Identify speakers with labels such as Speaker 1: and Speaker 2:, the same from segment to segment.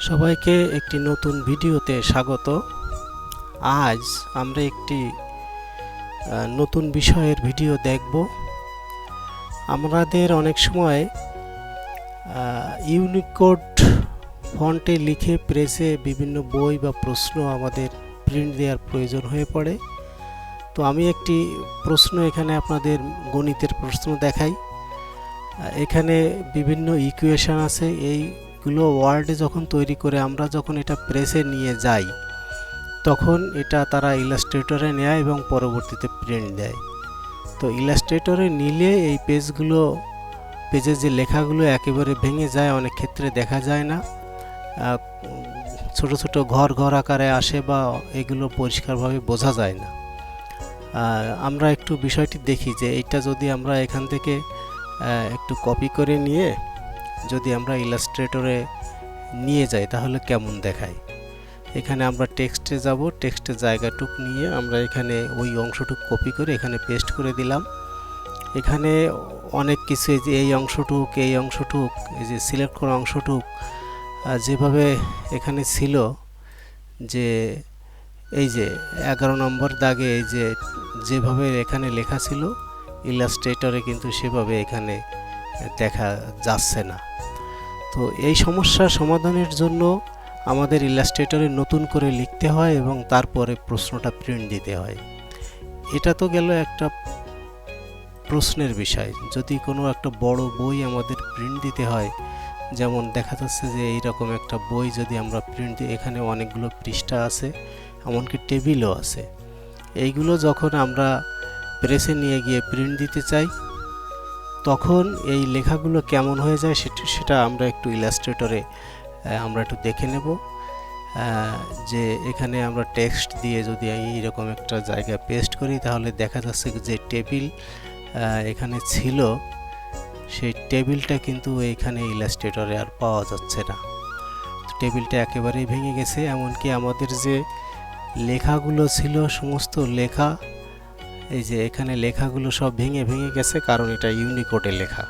Speaker 1: সবাইকে একটি নতুন ভিডিওতে স্বাগত। আজ আমরা একটি নতুন বিষয়ের ভিডিও দেখব। আমাদের অনেক সময় ইউনিকোড ফন্টে লিখে প্রেসে বিভিন্ন বই বা প্রশ্ন আমাদের প্রিন্ট দেওয়ার প্রয়োজন হয়ে পড়ে। তো আমি একটি প্রশ্ন এখানে আপনাদের গণিতের প্রশ্ন দেখাই। এখানে বিভিন্ন ইকুয়েশন আছে। এইগুলো ওয়ার্ডে যখন তৈরি করে আমরা যখন এটা প্রেসে নিয়ে যাই তখন এটা তারা ইলাস্ট্রেটরে নেয় এবং পরবর্তীতে প্রিন্ট দেয়। তো ইলাস্ট্রেটরে নিলে এই পেজে যে লেখাগুলো একেবারে ভেঙে যায়, অনেক ক্ষেত্রে দেখা যায় না, ছোট ছোট ঘর ঘর আকারে আসে বা এগুলো পরিষ্কারভাবে বোঝা যায় না। আমরা একটু বিষয়টি দেখি যে এটা যদি আমরা এখান থেকে একটু কপি করে নিয়ে যদি আমরা ইলাস্ট্রেটরে নিয়ে যাই তাহলে কেমন দেখায়। এখানে আমরা টেক্সটে যাব, টেক্সটের জায়গাটুক নিয়ে আমরা এখানে ওই অংশটুক কপি করে এখানে পেস্ট করে দিলাম। এখানে অনেক কিছু, এই যে এই অংশটুক এই যে সিলেক্ট করা অংশটুক যেভাবে এখানে ছিল, যে এই যে 11 নম্বর দাগে এই যে যেভাবে এখানে লেখা ছিল ইলাস্ট্রেটরে কিন্তু সেভাবে এখানে দেখা যাচ্ছে না। তো এই সমস্যার সমাধানের জন্য আমাদের ইলাস্ট্রেটরে নতুন করে লিখতে হয় এবং তারপরে প্রশ্নটা প্রিন্ট দিতে হয়। এটা তো গেল একটা প্রশ্নের বিষয়। যদি কোনো একটা বড় বই আমাদের প্রিন্ট দিতে হয়, যেমন দেখা যাচ্ছে যে এইরকম একটা বই যদি আমরা প্রিন্ট দিই, এখানে অনেকগুলো পৃষ্ঠা আছে, এমনকি টেবিলও আছে। এইগুলো যখন আমরা প্রেসে নিয়ে গিয়ে প্রিন্ট দিতে চাই তখন এই লেখাগুলো কেমন হয়ে যায় সেটা আমরা একটু ইলাস্ট্রেটরে আমরা একটু দেখে নেব। যে এখানে আমরা টেক্সট দিয়ে যদি এইরকম একটা জায়গায় পেস্ট করি তাহলে দেখা যাচ্ছে যে টেবিল এখানে ছিল সেই টেবিলটা কিন্তু এইখানে ইলাস্ট্রেটরে আর পাওয়া যাচ্ছে না। টেবিলটা একেবারেই ভেঙে গেছে। এমনকি আমাদের যে লেখাগুলো ছিল সমস্ত লেখা, এই যে এখানে লেখাগুলো সব ভেঙে গেছে, কারণ এটা ইউনিকোডে লেখা।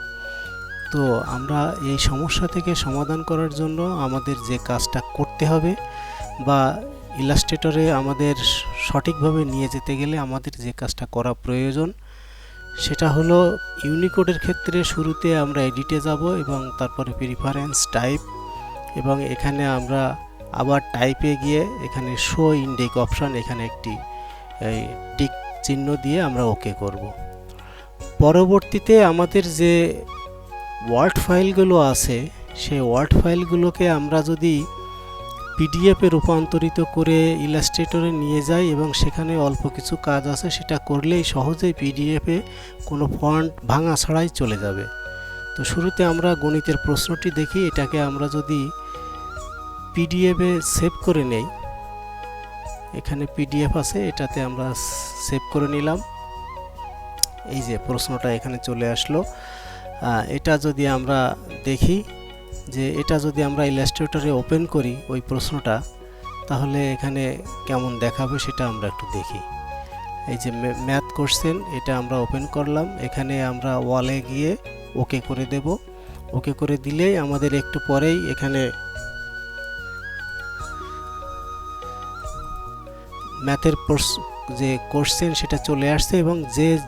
Speaker 1: তো আমরা এই সমস্যা থেকে সমাধান করার জন্য আমাদের যে কাজটা করতে হবে বা ইলাস্ট্রেটরে আমাদের সঠিকভাবে নিয়ে যেতে গেলে আমাদের যে কাজটা করা প্রয়োজন সেটা হলো ইউনিকোডের ক্ষেত্রে শুরুতে আমরা এডিটে যাব এবং তারপরে প্রিফারেন্স টাইপ, এবং এখানে আমরা আবার টাইপে গিয়ে এখানে শো ইন্ডেক্স অপশান, এখানে একটি টিক চিহ্ন দিয়ে আমরা ওকে করব। পরবর্তীতে আমাদের যে ওয়ার্ড ফাইলগুলো আছে সেই ওয়ার্ড ফাইলগুলোকে আমরা যদি পিডিএফে রূপান্তরিত করে ইলাস্ট্রেটরে নিয়ে যাই এবং সেখানে অল্প কিছু কাজ আছে সেটা করলেই সহজেই পিডিএফে কোনো ফন্ট ভাঙা ছাড়াই চলে যাবে। তো শুরুতে আমরা গণিতের প্রশ্নটি দেখি। এটাকে আমরা যদি পিডিএফে সেভ করে নেই, এখানে পিডিএফ আছে, এটাতে আমরা সেভ করে নিলাম। এই যে প্রশ্নটা এখানে চলে আসলো। এটা যদি আমরা দেখি যে এটা যদি আমরা ইলাস্ট্রেটরে ওপেন করি ওই প্রশ্নটা, তাহলে এখানে কেমন দেখাবে সেটা আমরা একটু দেখি। এই যে ম্যাথ কোশ্চেন, এটা আমরা ওপেন করলাম। এখানে আমরা ওয়ালে গিয়ে ওকে করে দেব। ওকে করে দিলেই আমাদের একটু পরেই এখানে ম্যাথের যে কোশ্চেন সেটা চলে আসছে এবং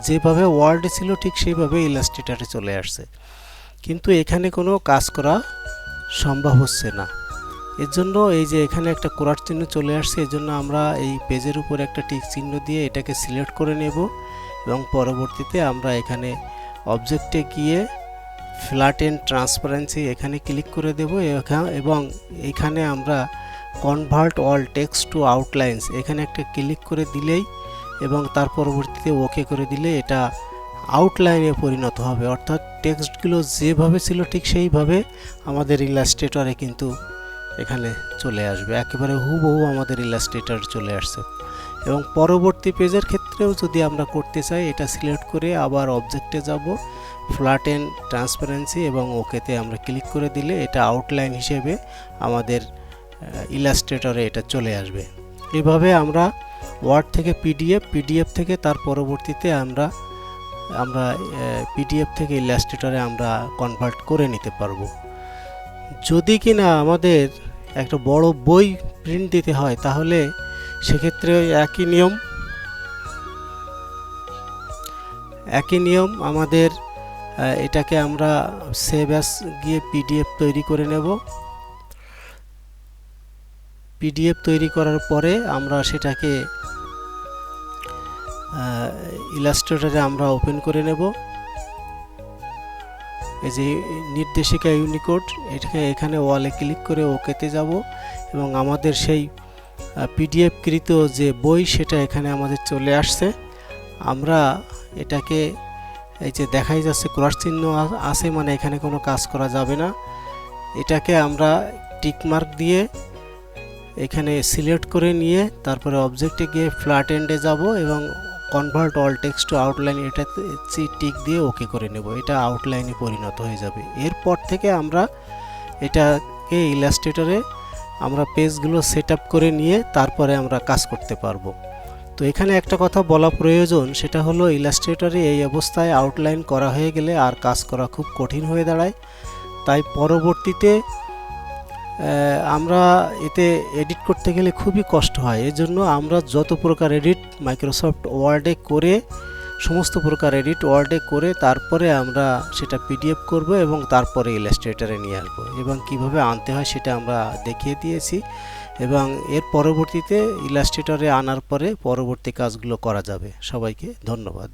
Speaker 1: যেভাবে ওয়ার্ডে ছিল ঠিক সেইভাবে ইলাস্ট্রেটরে চলে আসছে, কিন্তু এখানে কোনো কাজ করা সম্ভব হচ্ছে না। এর জন্য এই যে এখানে একটা ক্রস চিহ্ন চলে আসছে, এর জন্য আমরা এই পেজের উপর একটা টিক চিহ্ন দিয়ে এটাকে সিলেক্ট করে নেব এবং পরবর্তীতে আমরা এখানে অবজেক্টে গিয়ে ফ্ল্যাটেন ট্রান্সপারেন্সি এখানে ক্লিক করে দেব এবং এখানে আমরা convert all text to outlines এখানে একটা ক্লিক করে দিলেই এবং তার পরবর্তীতে ওকে করে দিলে এটা আউটলাইনে পরিণত হবে, অর্থাৎ টেক্সটগুলো যেভাবে ছিল ঠিক সেইভাবে আমাদের ইলাস্ট্রেটরে কিন্তু এখানে চলে আসবে, একেবারে হুবহু আমাদের ইলাস্ট্রেটর চলে আসছে। এবং পরবর্তী পেজের ক্ষেত্রেও যদি আমরা করতে চাই, এটা সিলেক্ট করে আবার অবজেক্টে যাব, ফ্ল্যাটেন ট্রান্সপারেন্সি এবং ওকেতে আমরা ক্লিক করে দিলে এটা আউটলাইন হিসেবে আমাদের ইলাস্ট্রেটরে এটা চলে আসবে। এভাবে আমরা ওয়ার্ড থেকে পিডিএফ থেকে তার পরবর্তীতে আমরা পিডিএফ থেকে ইলাস্ট্রেটরে আমরা কনভার্ট করে নিতে পারবো। যদি কিনা আমাদের একটা বড় বই প্রিন্ট দিতে হয়, তাহলে সেক্ষেত্রে ওই একই নিয়ম আমাদের এটাকে আমরা সেভ অ্যাজ গিয়ে পিডিএফ তৈরি করে নেব। পিডিএফ তৈরি করার পরে আমরা সেটাকে ইলাস্ট্রেটরে আমরা ওপেন করে নেব। এই যে নির্দেশিকা ইউনিকোড, এখানে ওয়ালে ক্লিক করে ওকেতে যাব এবং আমাদের সেই পিডিএফ কৃত যে বই সেটা এখানে আমাদের চলে আসছে। আমরা এটাকে এই যে দেখাই যাচ্ছে ক্রস চিহ্ন আছে, মানে এখানে কোনো কাজ করা যাবে না। এটাকে আমরা টিক মার্ক দিয়ে এখানে সিলেক্ট করে নিয়ে তারপরে অবজেক্টে গিয়ে ফ্ল্যাট এন্ডে যাব এবং convert all text to outline এটাতে টিক দিয়ে ওকে করে নেব। এটা আউটলাইনে পরিণত হয়ে যাবে। এরপর থেকে আমরা এটাকে ইলাস্ট্রেটরে আমরা পেজগুলো সেট আপ করে নিয়ে তারপরে আমরা কাজ করতে পারবো। তো এখানে একটা কথা বলা প্রয়োজন, সেটা হলো ইলাস্ট্রেটরে এই অবস্থায় আউটলাইন করা হয়ে গেলে আর কাজ করা খুব কঠিন হয়ে দাঁড়ায়। তাই পরবর্তীতে আমরা এতে এডিট করতে গেলে খুবই কষ্ট হয়। এজন্য আমরা যত প্রকার এডিট মাইক্রোসফট ওয়ার্ডে করে, সমস্ত প্রকার এডিট ওয়ার্ডে করে তারপরে আমরা সেটা পিডিএফ করব এবং তারপরে ইলাস্ট্রেটরে নিয়ে আসবো এবং কিভাবে আনতে হয় সেটা আমরা দেখিয়ে দিয়েছি। এবং এর পরবর্তীতে ইলাস্ট্রেটরে আনার পরে পরবর্তী কাজগুলো করা যাবে। সবাইকে ধন্যবাদ।